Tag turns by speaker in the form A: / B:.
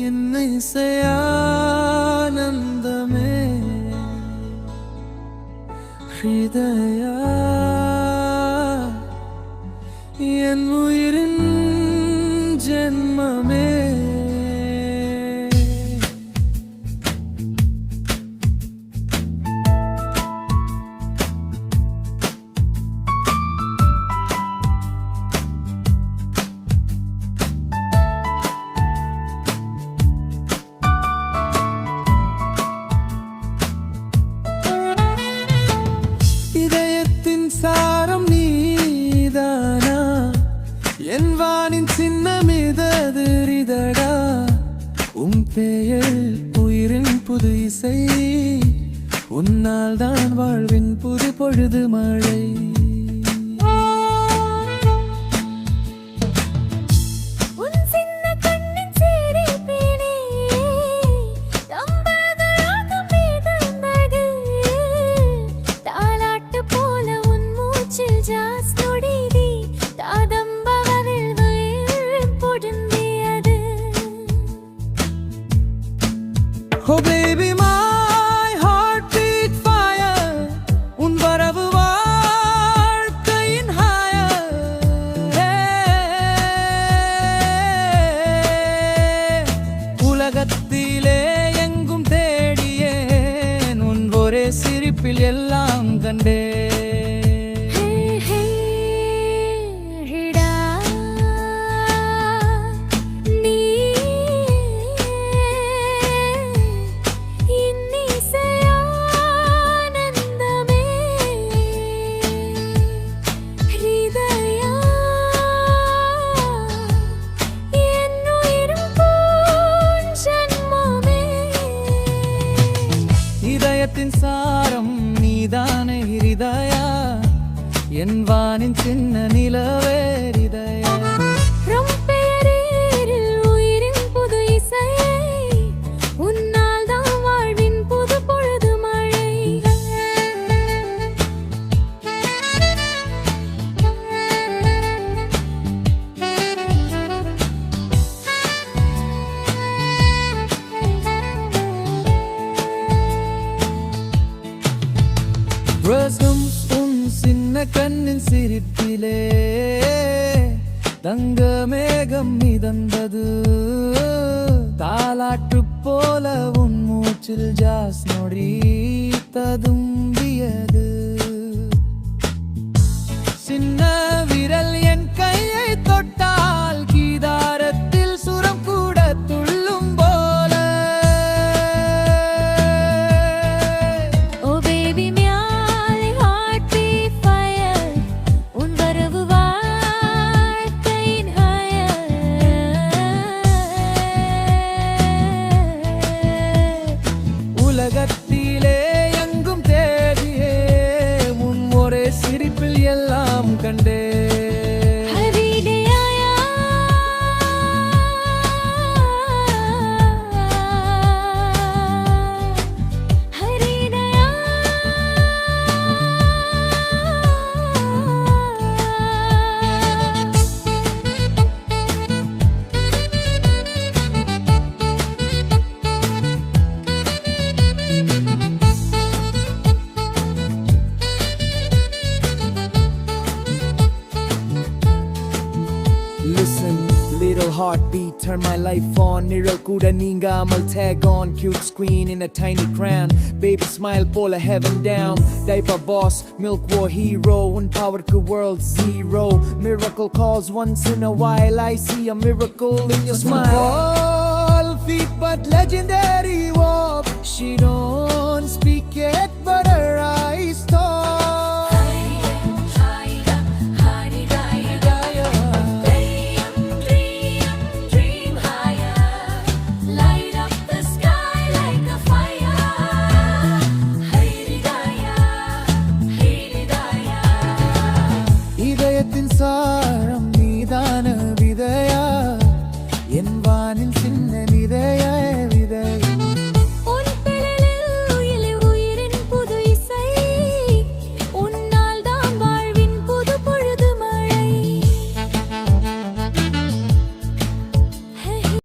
A: என்னை ஆனந்தமே ஹிருதயா என் உயிரின் ஜென்மமே சாரம் நீதானா என் வானின் சின்னமிதறிதடா உன் பெயர் உயிரின் புது இசை உன்னால் தான் வாழ்வின் புது பொழுது மழை Oh baby, my heart beat fire. உன் வரவு வாழ்க்கையின் higher. உலகத்திலே எங்கும் தேடியேன் உன் ஒரே சிரிப்பில் எல்லாம் கண்டே இதயத்தின் சாரம் நீதானே ஹிருதயா என் வானின் சின்ன நிலவே ஹிருதயா உயிரின் புது இசை உன்னால் தான் வாழ்வின் புது பொழுது மழை ரசம் உன் சின்ன கண்ணின் சிரிப்பிலே தங்க மேகம் மிதந்தது தாலாட்டு போல உன் மூச்சில் ஜாஸ் நொடி ததும்பியது சின்ன விரல் என் கையை தொட்டால் கீதாரத்தில் சுரம் கூட துள்ளும் போல உலகத்திலே எங்கும் தேடியே உன் ஒரே சிரிப்பில் எல்லாம் கண்டே
B: Listen, little heartbeat, turn my life on. Niral kuda neengamal tag on. Cute screen in a tiny crown. Baby smile, pola heaven down. Diaper boss, milk war hero. One power to world zero. Miracle calls once in a while. I see a miracle in your smile.
A: All feet but legendary walk. She don't speak it.